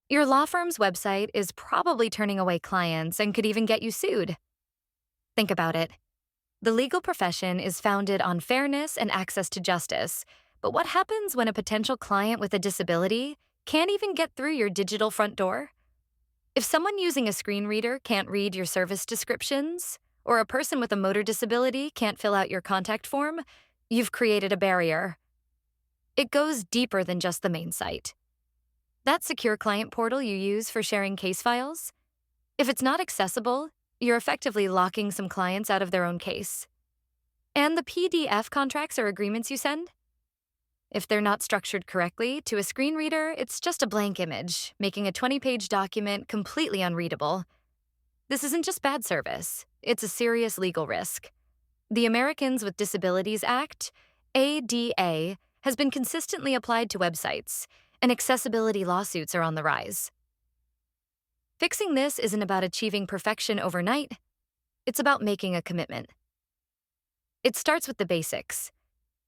Your law firm's website is probably turning away clients and could even get you sued. Think about it. The legal profession is founded on fairness and access to justice. But what happens when a potential client with a disability can't even get through your digital front door? If someone using a screen reader can't read your service descriptions, or a person with a motor disability can't fill out your contact form, you've created a barrier. It goes deeper than just the main site. That secure client portal you use for sharing case files, if it's not accessible, you're effectively locking some clients out of their own case. And the PDF contracts or agreements you send? If they're not structured correctly, to a screen reader, it's just a blank image, making a 20-page document completely unreadable. This isn't just bad service, it's a serious legal risk. The Americans with Disabilities Act, ADA, has been consistently applied to websites, and accessibility lawsuits are on the rise. Fixing this isn't about achieving perfection overnight, it's about making a commitment. It starts with the basics.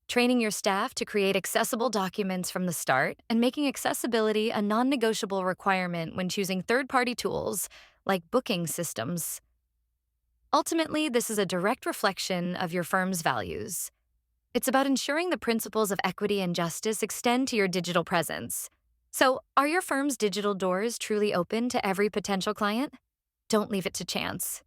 Training your staff to create accessible documents from the start and making accessibility a non-negotiable requirement when choosing third-party tools like booking systems. Ultimately, this is a direct reflection of your firm's values. It's about ensuring the principles of equity and justice extend to your digital presence. So, are your firm's digital doors truly open to every potential client? Don't leave it to chance.